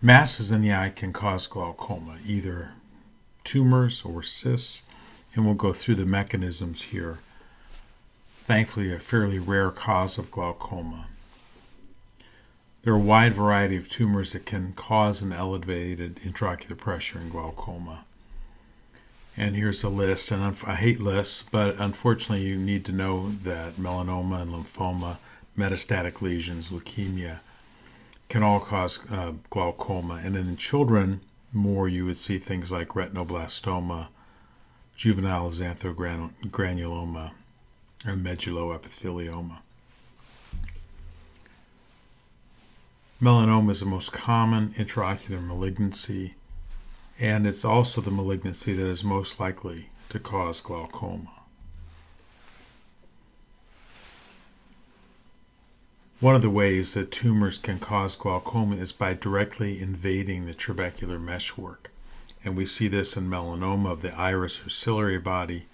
Masses in the eye can cause glaucoma, either tumors or cysts, and we'll go through the mechanisms here. Thankfully, a fairly rare cause of glaucoma. There are a wide variety of tumors that can cause an elevated intraocular pressure in glaucoma. And here's a list, and I hate lists, but unfortunately you need to know that melanoma and lymphoma, metastatic lesions, leukemia, can all cause glaucoma. And in children, more you would see things like retinoblastoma, juvenile xanthogranuloma, or medulloepithelioma. Melanoma is the most common intraocular malignancy, and it's also the malignancy that is most likely to cause glaucoma. One of the ways that tumors can cause glaucoma is by directly invading the trabecular meshwork. And we see this in melanoma of the iris or ciliary body.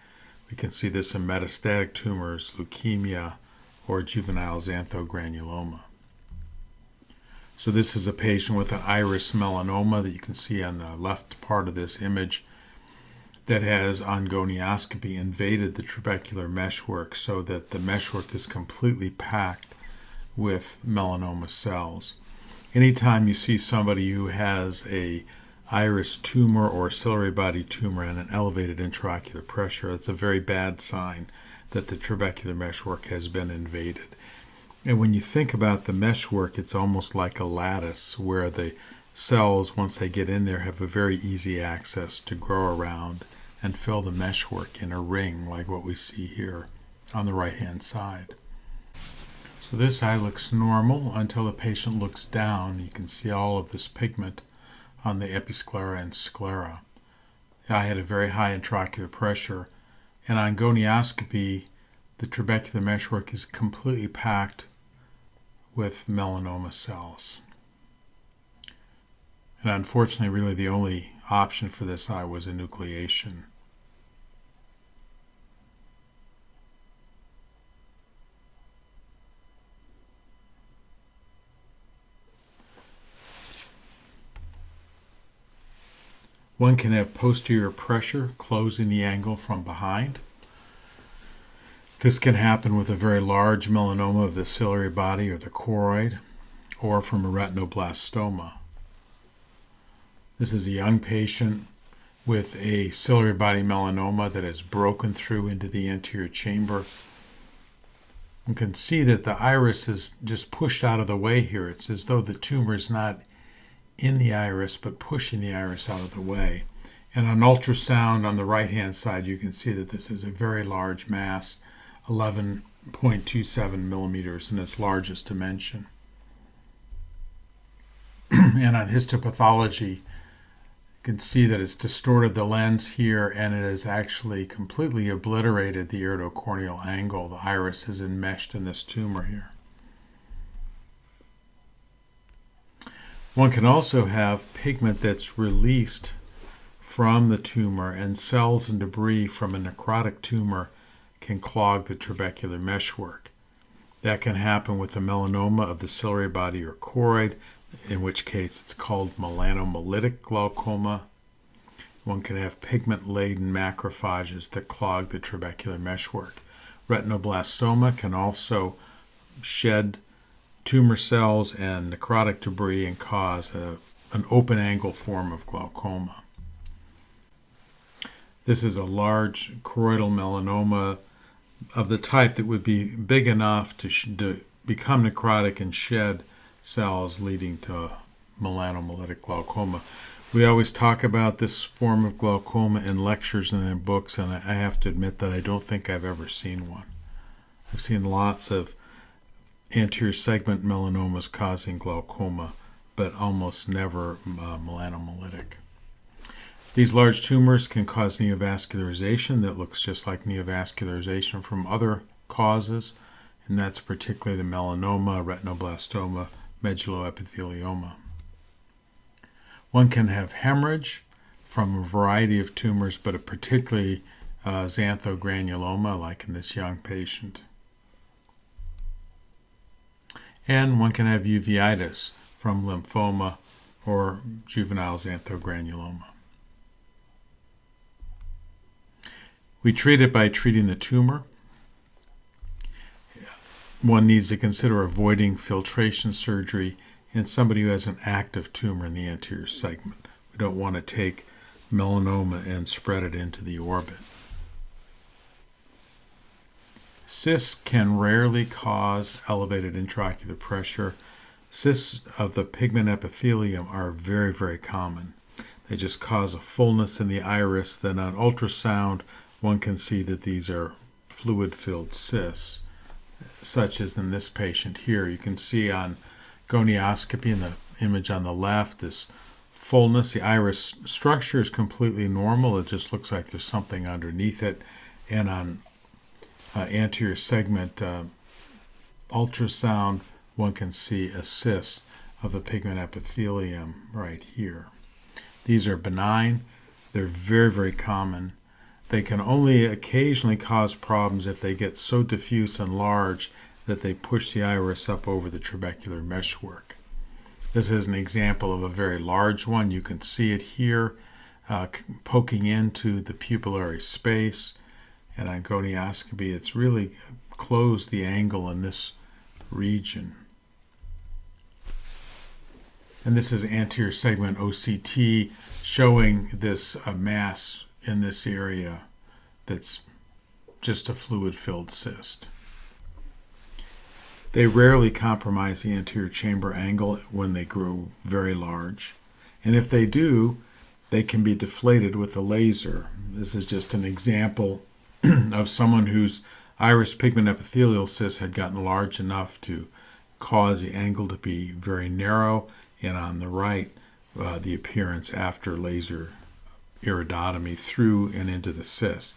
We can see this in metastatic tumors, leukemia, or juvenile xanthogranuloma. So this is a patient with an iris melanoma that you can see on the left part of this image that has, on gonioscopy, invaded the trabecular meshwork so that the meshwork is completely packed with melanoma cells. Anytime you see somebody who has a iris tumor or ciliary body tumor and an elevated intraocular pressure, that's a very bad sign that the trabecular meshwork has been invaded. And when you think about the meshwork, it's almost like a lattice where the cells, once they get in there, have a very easy access to grow around and fill the meshwork in a ring like what we see here on the right-hand side. So this eye looks normal until the patient looks down. You can see all of this pigment on the episclera and sclera. The eye had a very high intraocular pressure, and on gonioscopy, the trabecular meshwork is completely packed with melanoma cells. And unfortunately, really the only option for this eye was enucleation. One can have posterior pressure closing the angle from behind. This can happen with a very large melanoma of the ciliary body or the choroid, or from a retinoblastoma. This is a young patient with a ciliary body melanoma that has broken through into the anterior chamber. You can see that the iris is just pushed out of the way here. It's as though the tumor is not in the iris, but pushing the iris out of the way. And on ultrasound on the right-hand side, you can see that this is a very large mass, 11.27 millimeters in its largest dimension. And on histopathology, you can see that it's distorted the lens here, and it has actually completely obliterated the iridocorneal angle. The iris is enmeshed in this tumor here. One can also have pigment that's released from the tumor, and cells and debris from a necrotic tumor can clog the trabecular meshwork. That can happen with a melanoma of the ciliary body or choroid, in which case it's called melanomolytic glaucoma. One can have pigment-laden macrophages that clog the trabecular meshwork. Retinoblastoma can also shed tumor cells and necrotic debris and cause an open-angle form of glaucoma. This is a large choroidal melanoma of the type that would be big enough to become necrotic and shed cells, leading to melanomolytic glaucoma. We always talk about this form of glaucoma in lectures and in books, and I have to admit that I don't think I've ever seen one. I've seen lots of anterior segment melanomas causing glaucoma, but almost never melanomolytic. These large tumors can cause neovascularization that looks just like neovascularization from other causes, and that's particularly the melanoma, retinoblastoma, medulloepithelioma. One can have hemorrhage from a variety of tumors, but particularly xanthogranuloma, like in this young patient. And one can have uveitis from lymphoma or juvenile xanthogranuloma. We treat it by treating the tumor. One needs to consider avoiding filtration surgery in somebody who has an active tumor in the anterior segment. We don't want to take melanoma and spread it into the orbit. Cysts can rarely cause elevated intraocular pressure. Cysts of the pigment epithelium are very, very common. They just cause a fullness in the iris. Then on ultrasound, one can see that these are fluid-filled cysts, such as in this patient here. You can see on gonioscopy in the image on the left, this fullness. The iris structure is completely normal. It just looks like there's something underneath it. And on anterior segment ultrasound, one can see a cyst of the pigment epithelium right here. These are benign. They're very, very common. They can only occasionally cause problems if they get so diffuse and large that they push the iris up over the trabecular meshwork. This is an example of a very large one. You can see it here poking into the pupillary space. And on gonioscopy, it's really closed the angle in this region. And this is anterior segment OCT showing this mass in this area that's just a fluid-filled cyst. They rarely compromise the anterior chamber angle when they grow very large. And if they do, they can be deflated with a laser. This is just an example of someone whose iris pigment epithelial cyst had gotten large enough to cause the angle to be very narrow, and on the right, the appearance after laser iridotomy through and into the cyst.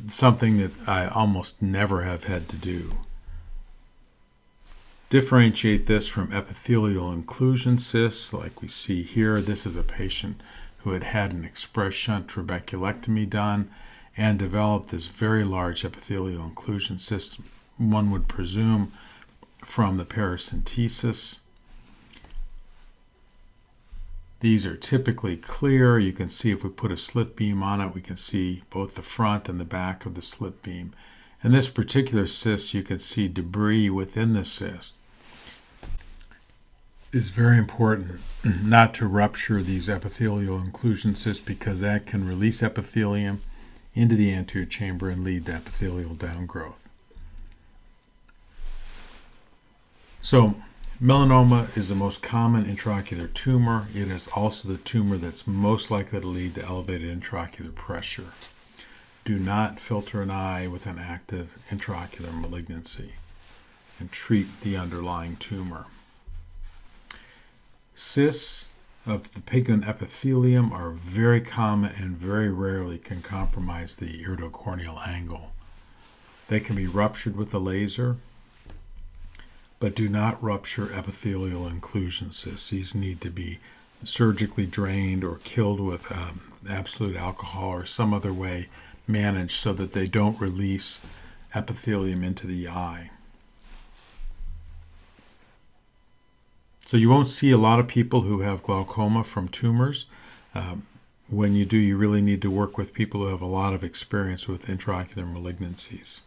Something that I almost never have had to do. Differentiate this from epithelial inclusion cysts like we see here. This is a patient who had had an express shunt trabeculectomy done and developed this very large epithelial inclusion cyst, one would presume from the paracentesis. These are typically clear. You can see if we put a slit beam on it, we can see both the front and the back of the slit beam. In this particular cyst, you can see debris within the cyst. It's very important not to rupture these epithelial inclusion cysts because that can release epithelium into the anterior chamber and lead to epithelial downgrowth. So, melanoma is the most common intraocular tumor. It is also the tumor that's most likely to lead to elevated intraocular pressure. Do not filter an eye with an active intraocular malignancy and treat the underlying tumor. Cysts of the pigment epithelium are very common and very rarely can compromise the iridocorneal angle. They can be ruptured with a laser, but do not rupture epithelial inclusion cysts. These need to be surgically drained or killed with absolute alcohol or some other way managed so that they don't release epithelium into the eye. So you won't see a lot of people who have glaucoma from tumors. When you do, you really need to work with people who have a lot of experience with intraocular malignancies.